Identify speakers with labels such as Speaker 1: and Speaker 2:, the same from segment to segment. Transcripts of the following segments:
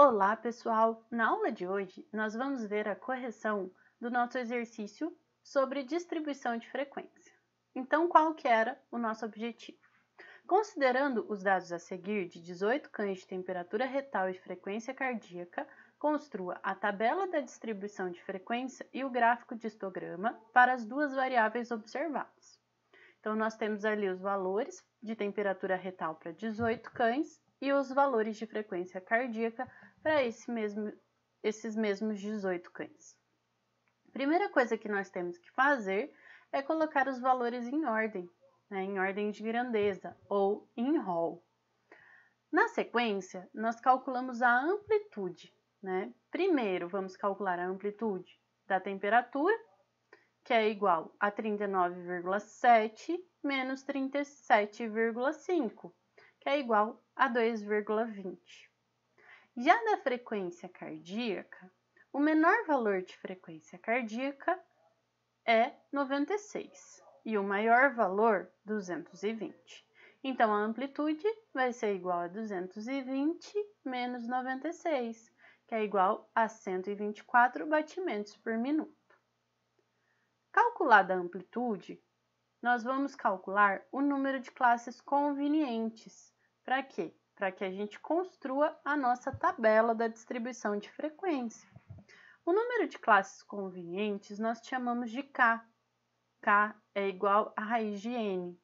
Speaker 1: Olá, pessoal! Na aula de hoje, nós vamos ver a correção do nosso exercício sobre distribuição de frequência. Então, qual que era o nosso objetivo? Considerando os dados a seguir de 18 cães de temperatura retal e frequência cardíaca, construa a tabela da distribuição de frequência e o gráfico de histograma para as duas variáveis observadas. Então, nós temos ali os valores de temperatura retal para 18 cães e os valores de frequência cardíaca para esses mesmos 18 cães. A primeira coisa que nós temos que fazer é colocar os valores em ordem de grandeza ou em rol. Na sequência, nós calculamos a amplitude. Primeiro, vamos calcular a amplitude da temperatura, que é igual a 39,7 menos 37,5, que é igual a 2,20. Já da frequência cardíaca, o menor valor de frequência cardíaca é 96 e o maior valor 220. Então, a amplitude vai ser igual a 220 menos 96, que é igual a 124 batimentos por minuto. Calculada a amplitude, nós vamos calcular o número de classes convenientes. Para quê? Para que a gente construa a nossa tabela da distribuição de frequência. O número de classes convenientes nós chamamos de K. K é igual a raiz de N.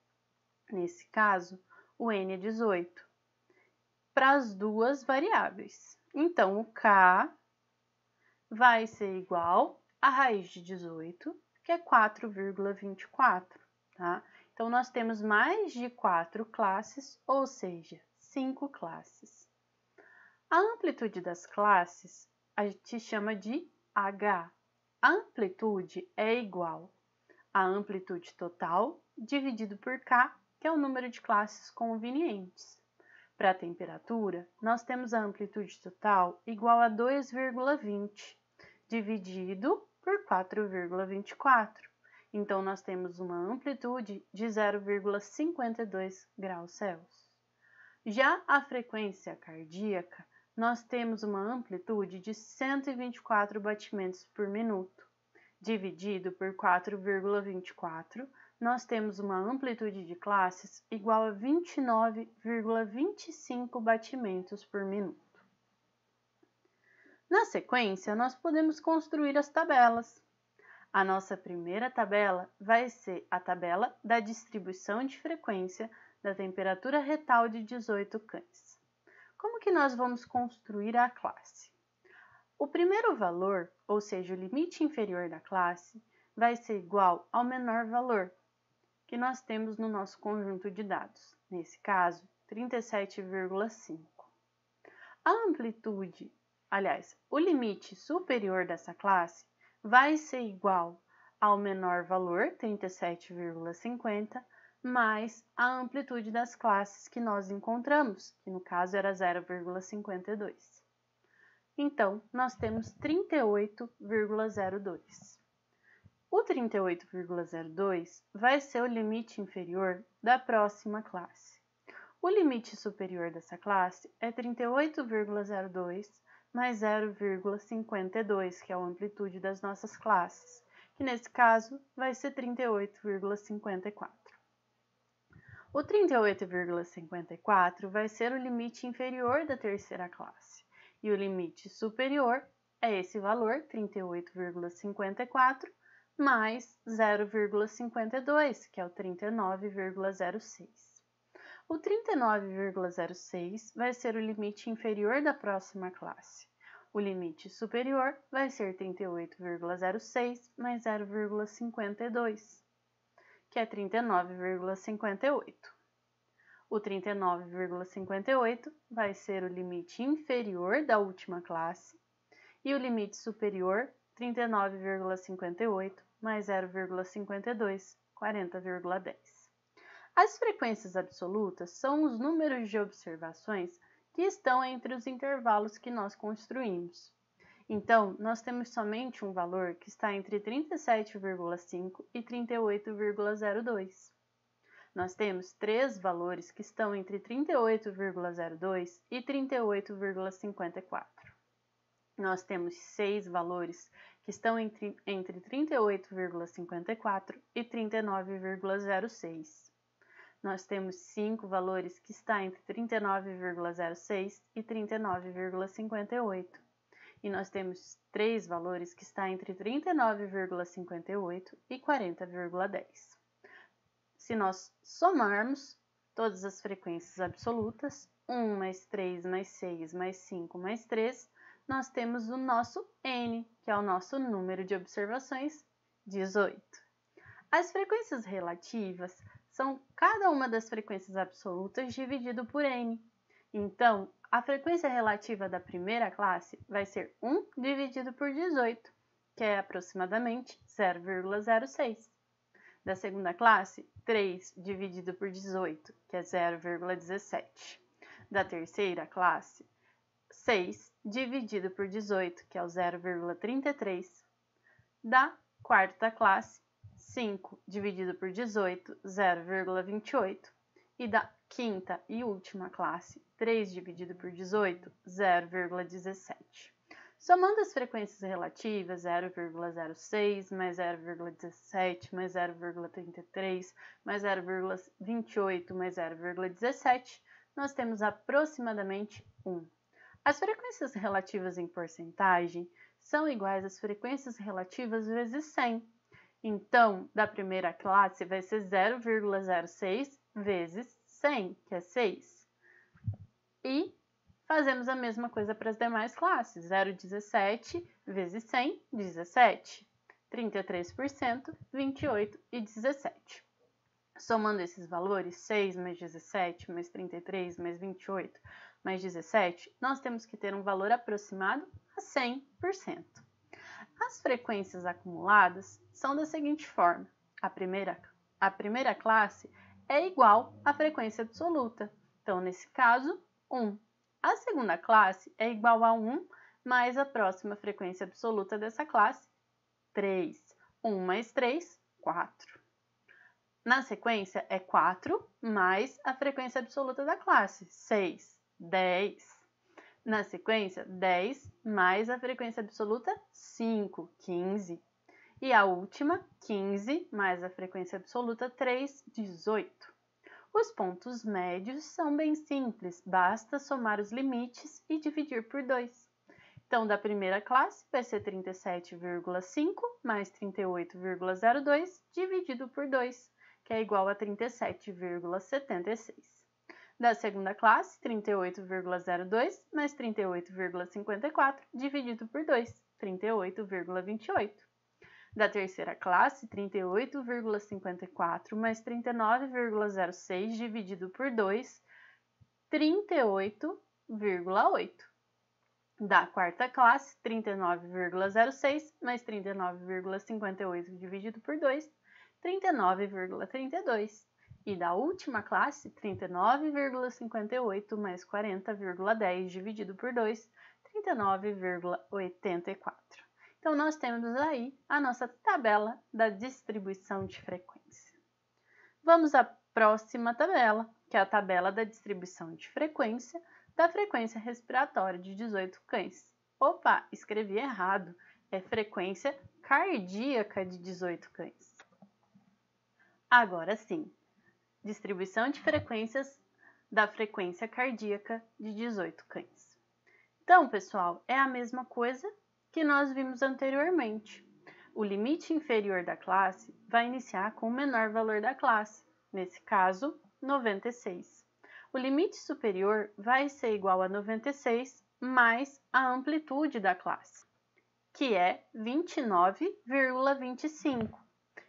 Speaker 1: Nesse caso, o N é 18. Para as duas variáveis. Então, o K vai ser igual a raiz de 18, que é 4,24, tá? Então, nós temos mais de 4 classes, ou seja, 5 classes. A amplitude das classes a gente chama de H. A amplitude é igual à amplitude total dividido por K, que é o número de classes convenientes. Para a temperatura, nós temos a amplitude total igual a 2,20 dividido por 4,24. Então, nós temos uma amplitude de 0,52 graus Celsius. Já a frequência cardíaca, nós temos uma amplitude de 124 batimentos por minuto. Dividido por 4,24, nós temos uma amplitude de classes igual a 29,25 batimentos por minuto. Na sequência, nós podemos construir as tabelas. A nossa primeira tabela vai ser a tabela da distribuição de frequência da temperatura retal de 18 cães. Como que nós vamos construir a classe? O primeiro valor, ou seja, o limite inferior da classe, vai ser igual ao menor valor que nós temos no nosso conjunto de dados. Nesse caso, 37,5. A amplitude, o limite superior dessa classe vai ser igual ao menor valor, 37,50, mais a amplitude das classes que nós encontramos, que no caso era 0,52. Então, nós temos 38,02. O 38,02 vai ser o limite inferior da próxima classe. O limite superior dessa classe é 38,02 mais 0,52, que é a amplitude das nossas classes, que nesse caso vai ser 38,54. O 38,54 vai ser o limite inferior da terceira classe, e o limite superior é esse valor, 38,54, mais 0,52, que é o 39,06. O 39,06 vai ser o limite inferior da próxima classe. O limite superior vai ser 38,06 mais 0,52, que é 39,58. O 39,58 vai ser o limite inferior da última classe e o limite superior, 39,58 mais 0,52, 40,10. As frequências absolutas são os números de observações que estão entre os intervalos que nós construímos. Então, nós temos somente um valor que está entre 37,5 e 38,02. Nós temos 3 valores que estão entre 38,02 e 38,54. Nós temos 6 valores que estão entre 38,54 e 39,06. Nós temos 5 valores que estão entre 39,06 e 39,58. E nós temos 3 valores que estão entre 39,58 e 40,10. Se nós somarmos todas as frequências absolutas, 1 mais 3 mais 6 mais 5 mais 3, nós temos o nosso N, que é o nosso número de observações, 18. As frequências relativas são cada uma das frequências absolutas dividido por N. Então, a frequência relativa da primeira classe vai ser 1 dividido por 18, que é aproximadamente 0,06. Da segunda classe, 3 dividido por 18, que é 0,17. Da terceira classe, 6 dividido por 18, que é o 0,33. Da quarta classe, 5 dividido por 18, 0,28. E da quinta e última classe, 3 dividido por 18, 0,17. Somando as frequências relativas, 0,06 mais 0,17 mais 0,33 mais 0,28 mais 0,17, nós temos aproximadamente 1. As frequências relativas em porcentagem são iguais às frequências relativas vezes 100. Então, da primeira classe vai ser 0,06 vezes 100, que é 6. E fazemos a mesma coisa para as demais classes. 0,17 vezes 100, 17. 33%, 28 e 17. Somando esses valores, 6 mais 17, mais 33, mais 28, mais 17, nós temos que ter um valor aproximado a 100%. As frequências acumuladas são da seguinte forma. A primeira classe é igual à frequência absoluta. Então, nesse caso, 1. A segunda classe é igual a 1 mais a próxima frequência absoluta dessa classe, 3. 1 mais 3, 4. Na sequência, é 4 mais a frequência absoluta da classe, 6, 10. Na sequência, 10 mais a frequência absoluta, 5, 15. E a última, 15 mais a frequência absoluta, 3, 18. Os pontos médios são bem simples, basta somar os limites e dividir por 2. Então, da primeira classe vai ser 37,5 mais 38,02 dividido por 2, que é igual a 37,76. Da segunda classe, 38,02 mais 38,54 dividido por 2, 38,28. Da terceira classe, 38,54 mais 39,06 dividido por 2, 38,8. Da quarta classe, 39,06 mais 39,58 dividido por 2, 39,32. E da última classe, 39,58 mais 40,10 dividido por 2, 39,84. Então, nós temos aí a nossa tabela da distribuição de frequência. Vamos à próxima tabela, que é a tabela da distribuição de frequência da frequência respiratória de 18 cães. Opa, escrevi errado. É frequência cardíaca de 18 cães. Agora sim, distribuição de frequências da frequência cardíaca de 18 cães. Então, pessoal, é a mesma coisa que nós vimos anteriormente. O limite inferior da classe vai iniciar com o menor valor da classe, nesse caso, 96. O limite superior vai ser igual a 96 mais a amplitude da classe, que é 29,25.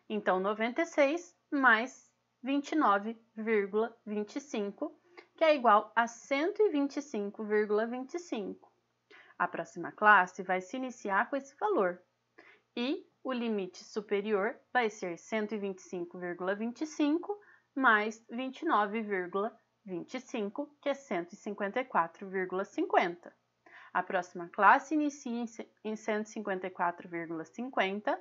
Speaker 1: Então, 96 mais 29,25, que é igual a 125,25. A próxima classe vai se iniciar com esse valor. E o limite superior vai ser 125,25 mais 29,25, que é 154,50. A próxima classe inicia em 154,50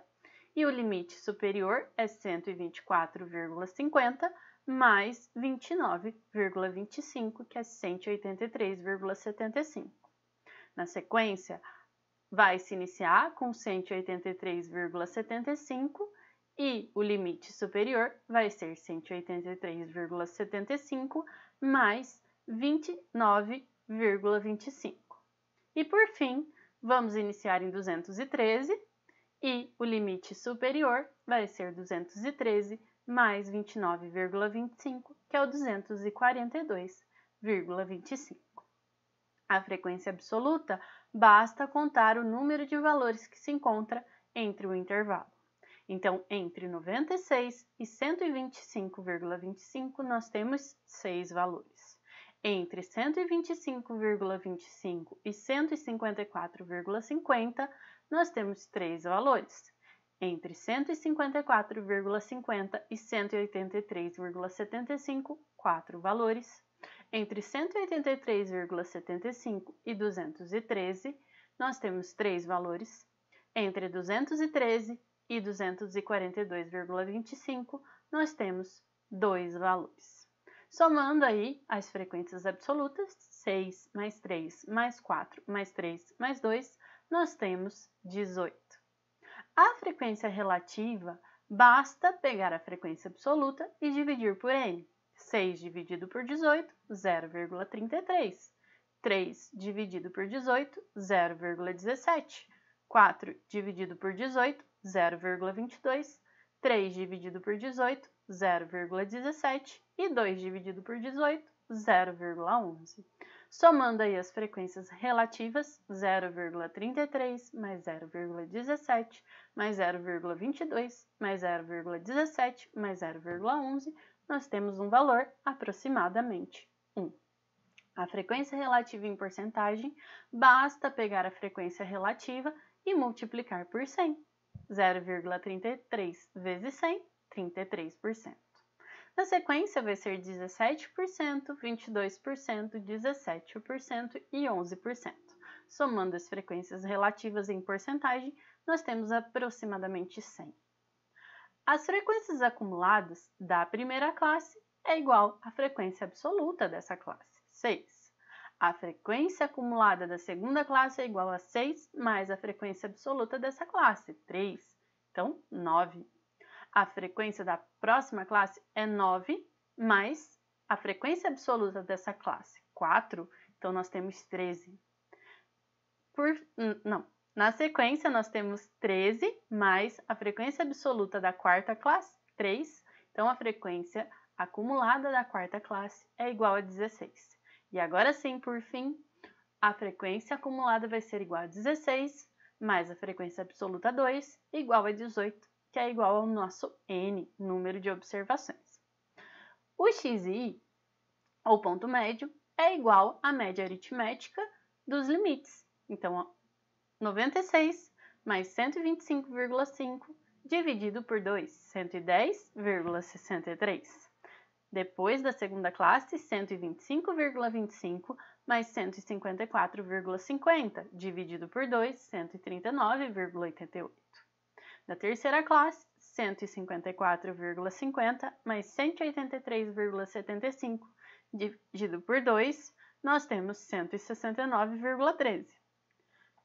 Speaker 1: e o limite superior é 124,50 mais 29,25, que é 183,75. Na sequência, vai se iniciar com 183,75 e o limite superior vai ser 183,75 mais 29,25. E por fim, vamos iniciar em 213 e o limite superior vai ser 213 mais 29,25, que é o 242,25. A frequência absoluta basta contar o número de valores que se encontra entre o intervalo. Então, entre 96 e 125,25 nós temos 6 valores. Entre 125,25 e 154,50 nós temos 3 valores. Entre 154,50 e 183,75, 4 valores. Entre 183,75 e 213, nós temos 3 valores. Entre 213 e 242,25, nós temos 2 valores. Somando aí as frequências absolutas, 6 mais 3 mais 4 mais 3 mais 2, nós temos 18. A frequência relativa, basta pegar a frequência absoluta e dividir por n. 6 dividido por 18, 0,33. 3 dividido por 18, 0,17. 4 dividido por 18, 0,22. 3 dividido por 18, 0,17. E 2 dividido por 18, 0,11. Somando aí as frequências relativas, 0,33 mais 0,17 mais 0,22 mais 0,17 mais 0,11, nós temos um valor aproximadamente 1. A frequência relativa em porcentagem, basta pegar a frequência relativa e multiplicar por 100. 0,33 vezes 100, 33%. Na sequência, vai ser 17%, 22%, 17% e 11%. Somando as frequências relativas em porcentagem, nós temos aproximadamente 100. As frequências acumuladas da primeira classe é igual à frequência absoluta dessa classe, 6. A frequência acumulada da segunda classe é igual a 6 mais a frequência absoluta dessa classe, 3. Então, 9. A frequência da próxima classe é 9 mais a frequência absoluta dessa classe, 4. Então, nós temos 13. Na sequência, nós temos 13 mais a frequência absoluta da quarta classe, 3. Então, a frequência acumulada da quarta classe é igual a 16. E agora sim, por fim, a frequência acumulada vai ser igual a 16 mais a frequência absoluta 2 igual a 18, que é igual ao nosso n, número de observações. O xi, ou ponto médio, é igual à média aritmética dos limites. Então, 96 mais 125,5 dividido por 2, 110,63. Depois da segunda classe, 125,25 mais 154,50 dividido por 2, 139,88. Da terceira classe, 154,50 mais 183,75 dividido por 2, nós temos 169,13.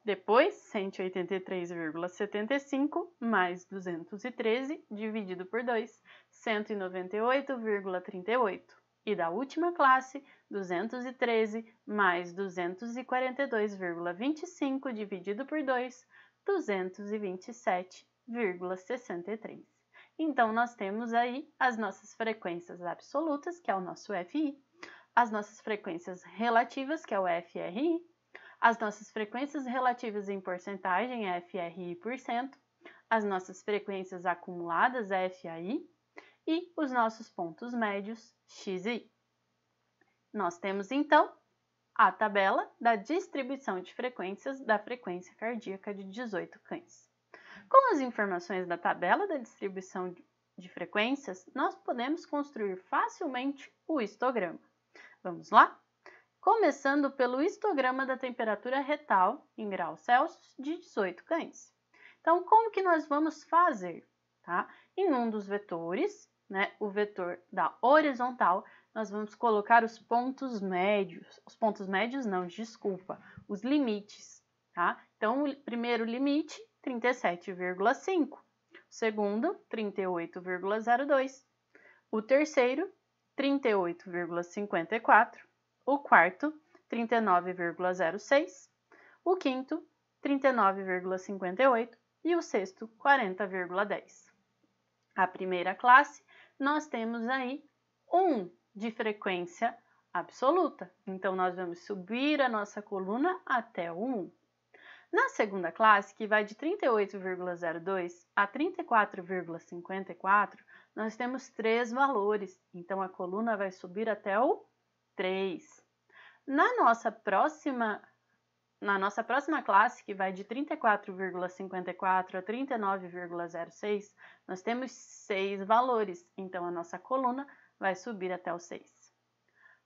Speaker 1: Depois, 183,75 mais 213 dividido por 2, 198,38. E da última classe, 213 mais 242,25 dividido por 2, 227,63. Então, nós temos aí as nossas frequências absolutas, que é o nosso FI, as nossas frequências relativas, que é o FRI, as nossas frequências relativas em porcentagem, FRI%, as nossas frequências acumuladas, FAI, e os nossos pontos médios, XI. Nós temos, então, a tabela da distribuição de frequências da frequência cardíaca de 18 cães. Com as informações da tabela da distribuição de frequências, nós podemos construir facilmente o histograma. Vamos lá? Começando pelo histograma da temperatura retal em graus Celsius de 18 cães. Então, como que nós vamos fazer? Tá? Em um dos vetores, né, o vetor da horizontal, nós vamos colocar os pontos médios. Os pontos médios não, desculpa, os limites, tá? Então, o primeiro limite, 37,5. O segundo, 38,02. O terceiro, 38,54. O quarto, 39,06. O quinto, 39,58. E o sexto, 40,10. A primeira classe, nós temos aí 1 de frequência absoluta. Então, nós vamos subir a nossa coluna até o 1. Na segunda classe, que vai de 38,02 a 34,54, nós temos 3 valores. Então, a coluna vai subir até o 3. Na nossa próxima classe, que vai de 34,54 a 39,06, nós temos 6 valores, então a nossa coluna vai subir até o 6.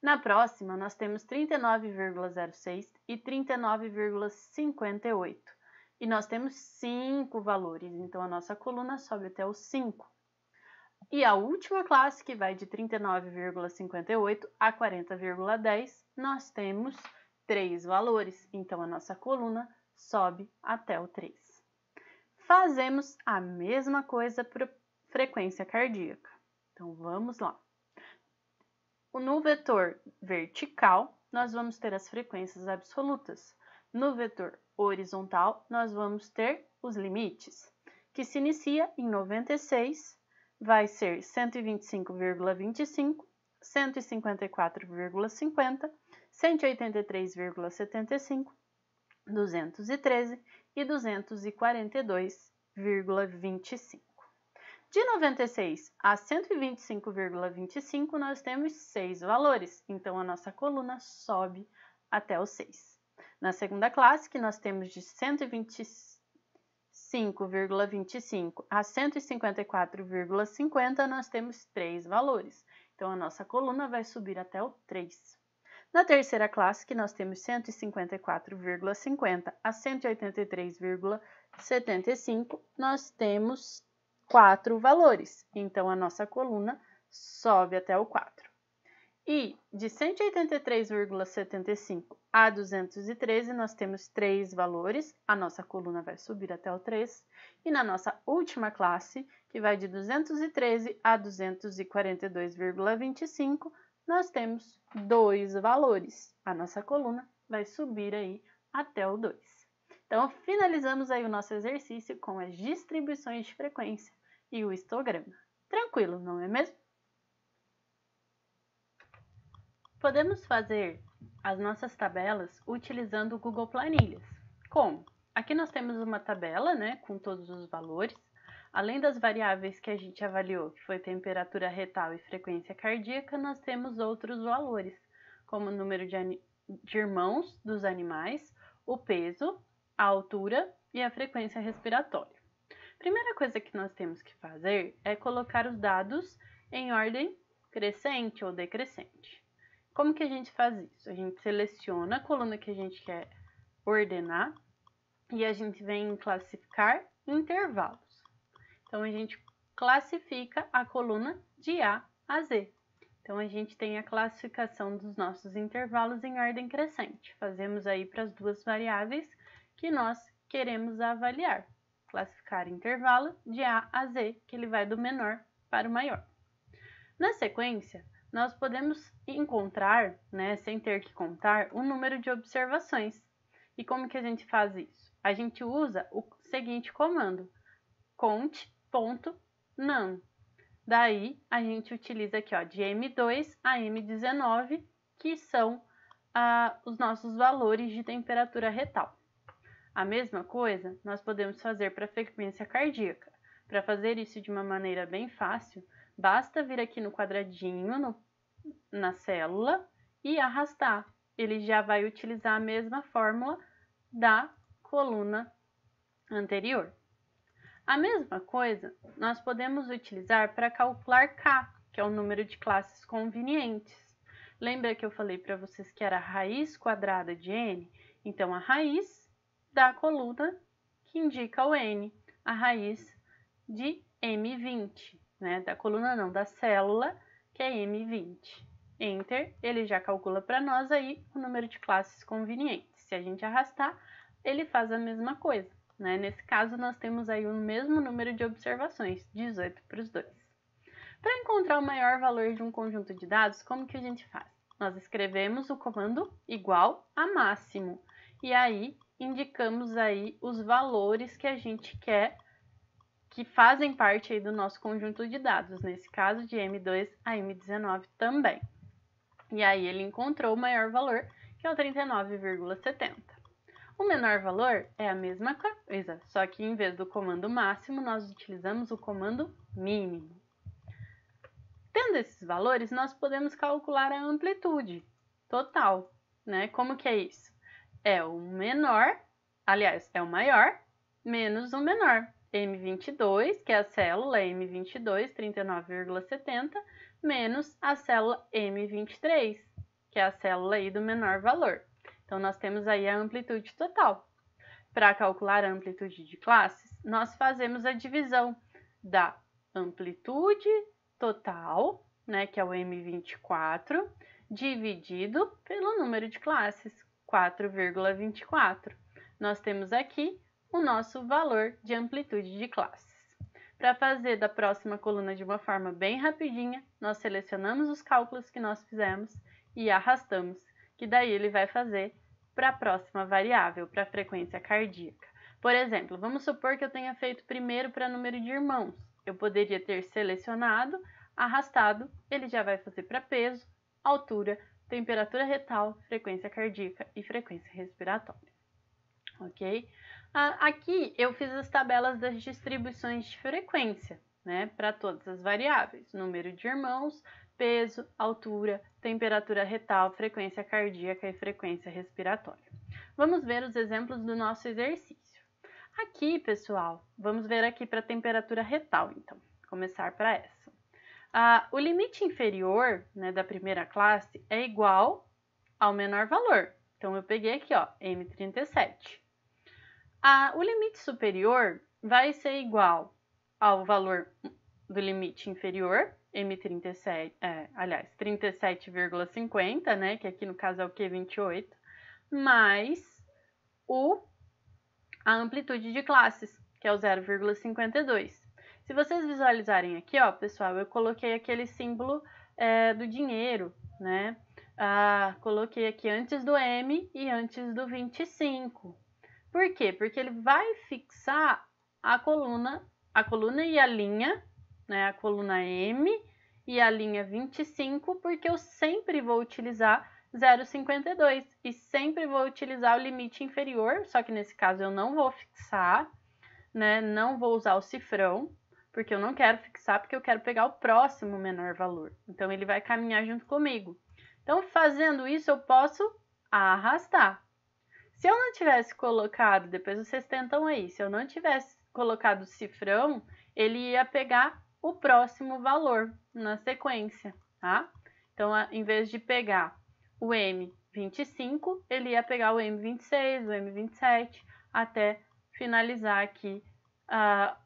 Speaker 1: Na próxima, nós temos 39,06 e 39,58, e nós temos 5 valores, então a nossa coluna sobe até o 5. E a última classe, que vai de 39,58 a 40,10, nós temos 3 valores, então a nossa coluna sobe até o 3. Fazemos a mesma coisa para frequência cardíaca. Então, vamos lá. No vetor vertical, nós vamos ter as frequências absolutas. No vetor horizontal, nós vamos ter os limites, que se inicia em 96, vai ser 125,25, 154,50, 183,75, 213 e 242,25. De 96 a 125,25, nós temos 6 valores, então a nossa coluna sobe até o 6. Na segunda classe, que nós temos de 125,25 a 154,50, nós temos 3 valores, então a nossa coluna vai subir até o 3. Na terceira classe, que nós temos 154,50 a 183,75, nós temos 4 valores, então a nossa coluna sobe até o 4. E de 183,75 a 213, nós temos 3 valores, a nossa coluna vai subir até o 3. E na nossa última classe, que vai de 213 a 242,25, nós temos 2 valores, a nossa coluna vai subir aí até o 2. Então, finalizamos aí o nosso exercício com as distribuições de frequência e o histograma. Tranquilo, não é mesmo? Podemos fazer as nossas tabelas utilizando o Google Planilhas. Como? Aqui nós temos uma tabela, né, com todos os valores. Além das variáveis que a gente avaliou, que foi temperatura retal e frequência cardíaca, nós temos outros valores, como o número de irmãos dos animais, o peso, a altura e a frequência respiratória. Primeira coisa que nós temos que fazer é colocar os dados em ordem crescente ou decrescente. Como que a gente faz isso? A gente seleciona a coluna que a gente quer ordenar e a gente vem em classificar intervalos. Então, a gente classifica a coluna de A a Z. Então, a gente tem a classificação dos nossos intervalos em ordem crescente. Fazemos aí para as duas variáveis que nós queremos avaliar. Classificar intervalo de A a Z, que ele vai do menor para o maior. Na sequência, nós podemos encontrar, né, sem ter que contar, o número de observações. E como que a gente faz isso? A gente usa o seguinte comando, conte.num. Daí, a gente utiliza aqui, ó, de M2 a M19, que são os nossos valores de temperatura retal. A mesma coisa nós podemos fazer para a frequência cardíaca. Para fazer isso de uma maneira bem fácil, basta vir aqui no quadradinho, na célula, e arrastar. Ele já vai utilizar a mesma fórmula da coluna anterior. A mesma coisa nós podemos utilizar para calcular K, que é o número de classes convenientes. Lembra que eu falei para vocês que era a raiz quadrada de N? Então, a raiz da coluna que indica o N, a raiz de M20. né? Da coluna não, da célula, que é M20. Enter, ele já calcula para nós aí o número de classes convenientes. Se a gente arrastar, ele faz a mesma coisa, né? Nesse caso, nós temos aí o mesmo número de observações, 18 para os dois. Para encontrar o maior valor de um conjunto de dados, como que a gente faz? Nós escrevemos o comando igual a máximo, e aí indicamos aí os valores que a gente quer que fazem parte aí do nosso conjunto de dados, nesse caso de M2 a M19 também. E aí ele encontrou o maior valor, que é o 39,70. O menor valor é a mesma coisa, só que em vez do comando máximo, nós utilizamos o comando mínimo. Tendo esses valores, nós podemos calcular a amplitude total, né? Como que é isso? É o menor, aliás, é o maior, menos o menor. M22, que é a célula M22, 39,70, menos a célula M23, que é a célula aí do menor valor. Então, nós temos aí a amplitude total. Para calcular a amplitude de classes, nós fazemos a divisão da amplitude total, né, que é o M24, dividido pelo número de classes, 4,24. Nós temos aqui o nosso valor de amplitude de classes. Para fazer da próxima coluna de uma forma bem rapidinha, nós selecionamos os cálculos que nós fizemos e arrastamos, que daí ele vai fazer para a próxima variável, para a frequência cardíaca. Por exemplo, vamos supor que eu tenha feito primeiro para número de irmãos. Eu poderia ter selecionado, arrastado, ele já vai fazer para peso, altura, temperatura retal, frequência cardíaca e frequência respiratória. Ok? Aqui eu fiz as tabelas das distribuições de frequência, né, para todas as variáveis, número de irmãos, peso, altura, temperatura retal, frequência cardíaca e frequência respiratória. Vamos ver os exemplos do nosso exercício. Aqui, pessoal, vamos ver aqui para a temperatura retal, então, começar para essa. O limite inferior, né, da primeira classe é igual ao menor valor. Então, eu peguei aqui, ó, M37. O limite superior vai ser igual ao valor do limite inferior, M37, aliás, 37,50, né, que aqui no caso é o Q28, mais a amplitude de classes, que é o 0,52. Se vocês visualizarem aqui, ó, pessoal, eu coloquei aquele símbolo do dinheiro, né? Coloquei aqui antes do M e antes do 25. Por quê? Porque ele vai fixar a coluna e a linha, né? A coluna M e a linha 25, porque eu sempre vou utilizar 0,52 e sempre vou utilizar o limite inferior, só que nesse caso eu não vou fixar, né? Não vou usar o cifrão, porque eu não quero fixar, porque eu quero pegar o próximo menor valor. Então, ele vai caminhar junto comigo. Então, fazendo isso, eu posso arrastar. Se eu não tivesse colocado, depois vocês tentam aí, se eu não tivesse colocado o cifrão, ele ia pegar o próximo valor na sequência, tá? Então, em vez de pegar o M25, ele ia pegar o M26, o M27, até finalizar aqui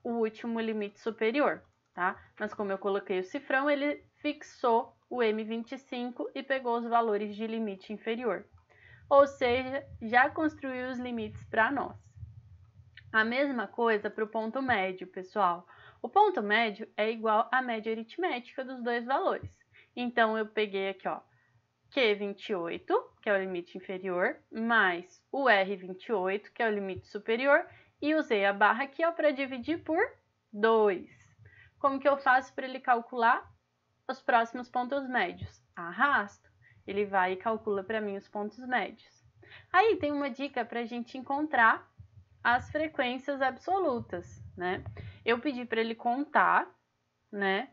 Speaker 1: o último limite superior, tá? Mas como eu coloquei o cifrão, ele fixou o M25 e pegou os valores de limite inferior. Ou seja, já construiu os limites para nós. A mesma coisa para o ponto médio, pessoal. O ponto médio é igual à média aritmética dos dois valores. Então, eu peguei aqui, ó, Q28, que é o limite inferior, mais o R28, que é o limite superior, e usei a barra aqui, ó, para dividir por 2. Como que eu faço para ele calcular os próximos pontos médios? Arrasto. Ele vai e calcula para mim os pontos médios. Aí tem uma dica para a gente encontrar as frequências absolutas, né? Eu pedi para ele contar, né?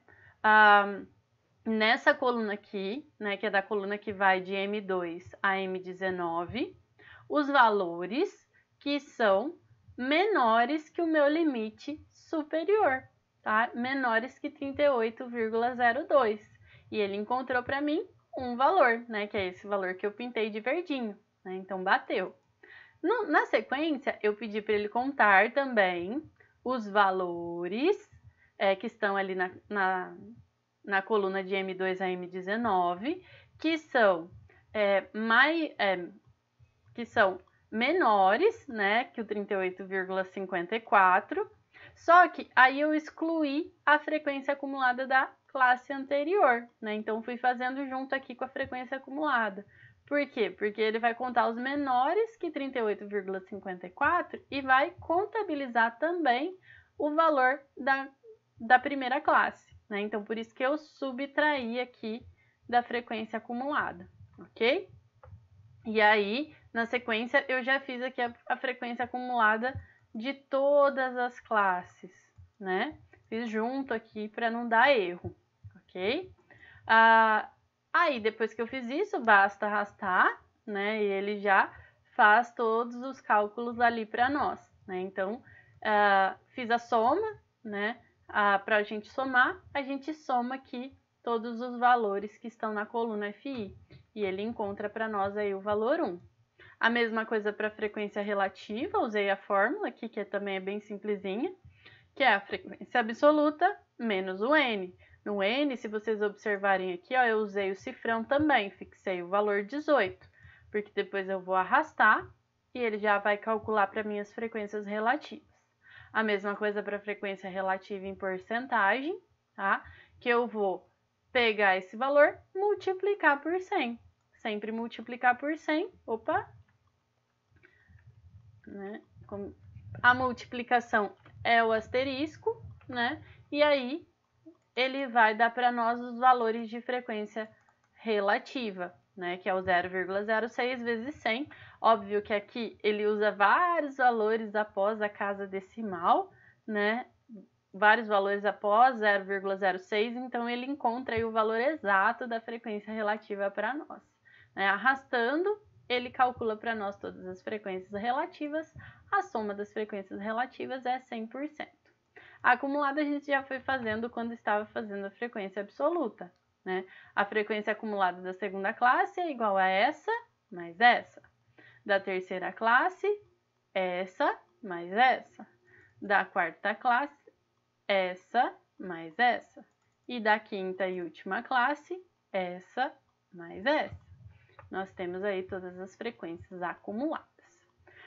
Speaker 1: Nessa coluna aqui, né, que é da coluna que vai de M2 a M19, os valores que são menores que o meu limite superior, tá? Menores que 38,02. E ele encontrou para mim um valor, né, que é esse valor que eu pintei de verdinho, né? Então, bateu. Na sequência, eu pedi para ele contar também os valores que estão ali na coluna de M2 a M19, que são, menores, né, que o 38,54, só que aí eu excluí a frequência acumulada da classe anterior, né, então fui fazendo junto aqui com a frequência acumulada. Por quê? Porque ele vai contar os menores que 38,54 e vai contabilizar também o valor da primeira classe, né? Então, por isso que eu subtraí aqui da frequência acumulada, ok? E aí, na sequência, eu já fiz aqui a frequência acumulada de todas as classes, né? Fiz junto aqui para não dar erro, ok? Aí, depois que eu fiz isso, basta arrastar, né? E ele já faz todos os cálculos ali para nós, né? Então, fiz a soma, né? Para a gente somar, a gente soma aqui todos os valores que estão na coluna FI. E ele encontra para nós aí o valor 1. A mesma coisa para a frequência relativa, usei a fórmula aqui, que também é bem simplesinha, que é a frequência absoluta menos o N. No N, se vocês observarem aqui, ó, eu usei o cifrão também, fixei o valor 18, porque depois eu vou arrastar e ele já vai calcular para mim as frequências relativas. A mesma coisa para a frequência relativa em porcentagem, tá? Que eu vou pegar esse valor, multiplicar por 100. Sempre multiplicar por 100, né? A multiplicação é o asterisco, né? E aí, ele vai dar para nós os valores de frequência relativa, né? Que é o 0,06 vezes 100. Óbvio que aqui ele usa vários valores após a casa decimal, né? Vários valores após 0,06, então ele encontra aí o valor exato da frequência relativa para nós, né? Arrastando, ele calcula para nós todas as frequências relativas, a soma das frequências relativas é 100%. A acumulada a gente já foi fazendo quando estava fazendo a frequência absoluta, né? A frequência acumulada da segunda classe é igual a essa mais essa. Da terceira classe, essa mais essa. Da quarta classe, essa mais essa. E da quinta e última classe, essa mais essa. Nós temos aí todas as frequências acumuladas.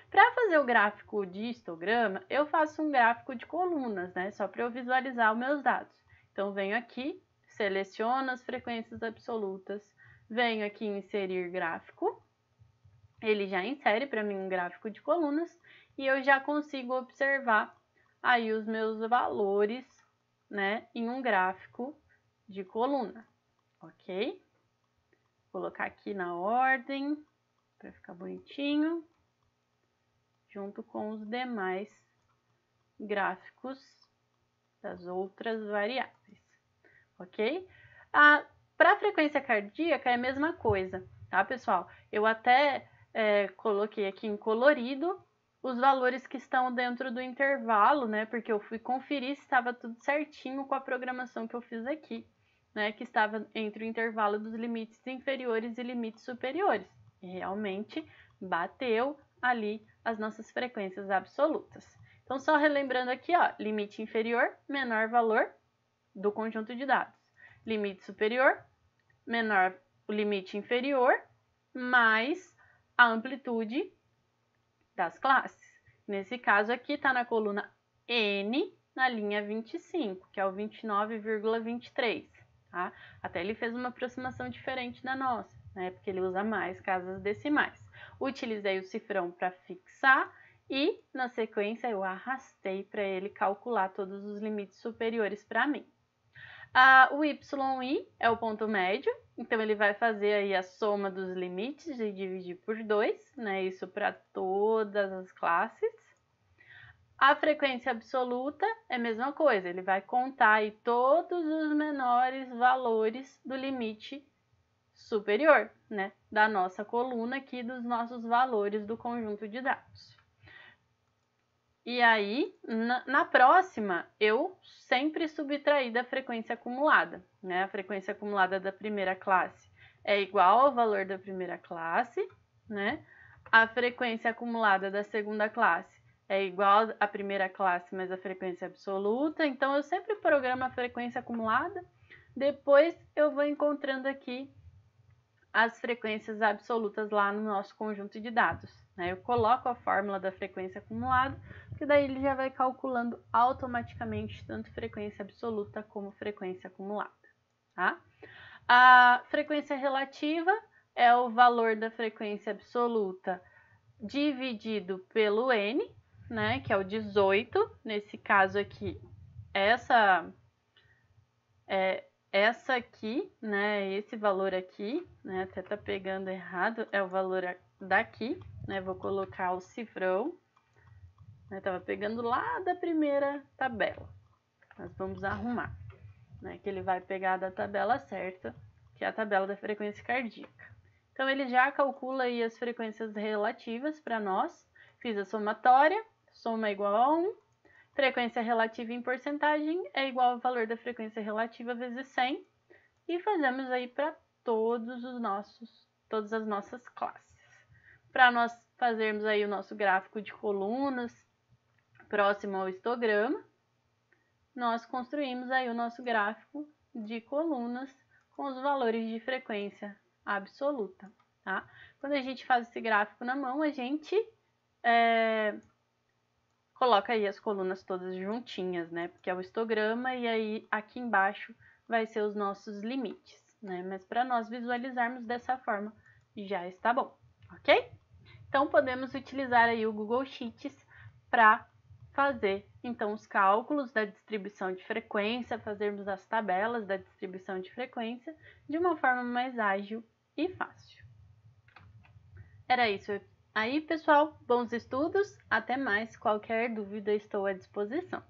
Speaker 1: Para fazer o gráfico de histograma, eu faço um gráfico de colunas, né? Só para eu visualizar os meus dados. Então, venho aqui, seleciono as frequências absolutas, venho aqui em inserir gráfico. Ele já insere para mim um gráfico de colunas e eu já consigo observar aí os meus valores, né? Em um gráfico de coluna, ok? Vou colocar aqui na ordem para ficar bonitinho, junto com os demais gráficos das outras variáveis, ok? Para a frequência cardíaca é a mesma coisa, tá, pessoal? Eu até coloquei aqui em colorido os valores que estão dentro do intervalo, né? Porque eu fui conferir se estava tudo certinho com a programação que eu fiz aqui, né? Que estava entre o intervalo dos limites inferiores e limites superiores. E realmente bateu ali as nossas frequências absolutas. Então, só relembrando aqui, ó, limite inferior, menor valor do conjunto de dados. Limite superior, menor o limite inferior, mais a amplitude das classes. Nesse caso aqui, está na coluna N, na linha 25, que é o 29,23, tá? Até ele fez uma aproximação diferente da nossa, né? Porque ele usa mais casas decimais. Utilizei o cifrão para fixar e, na sequência, eu arrastei para ele calcular todos os limites superiores para mim. O YI é o ponto médio, então ele vai fazer aí a soma dos limites e dividir por 2, né? Isso para todas as classes. A frequência absoluta é a mesma coisa, ele vai contar aí todos os menores valores do limite superior, né? Da nossa coluna aqui, dos nossos valores do conjunto de dados. E aí, na próxima, eu sempre subtraí da frequência acumulada, né? A frequência acumulada da primeira classe é igual ao valor da primeira classe, né? A frequência acumulada da segunda classe é igual à primeira classe, mas a frequência absoluta. Então, eu sempre programo a frequência acumulada. Depois, eu vou encontrando aqui as frequências absolutas lá no nosso conjunto de dados, né? Eu coloco a fórmula da frequência acumulada, que daí ele já vai calculando automaticamente tanto frequência absoluta como frequência acumulada, tá? A frequência relativa é o valor da frequência absoluta dividido pelo n, né, que é o 18. Nesse caso aqui, essa aqui, né, esse valor aqui, né, até tá pegando errado, é o valor daqui, né, vou colocar o cifrão, né, tava pegando lá da primeira tabela. Nós vamos arrumar, né, que ele vai pegar da tabela certa, que é a tabela da frequência cardíaca. Então, ele já calcula aí as frequências relativas para nós. Fiz a somatória, soma é igual a 1. Frequência relativa em porcentagem é igual ao valor da frequência relativa vezes 100. E fazemos aí para todas as nossas classes. Para nós fazermos aí o nosso gráfico de colunas próximo ao histograma, nós construímos aí o nosso gráfico de colunas com os valores de frequência absoluta, tá? Quando a gente faz esse gráfico na mão, a gente coloca aí as colunas todas juntinhas, né? Porque é o histograma e aí aqui embaixo vai ser os nossos limites, né? Mas para nós visualizarmos dessa forma já está bom, ok? Então, podemos utilizar aí o Google Sheets para fazer, então, os cálculos da distribuição de frequência, fazermos as tabelas da distribuição de frequência de uma forma mais ágil e fácil. Era isso aí, pessoal. Bons estudos. Até mais. Qualquer dúvida, estou à disposição.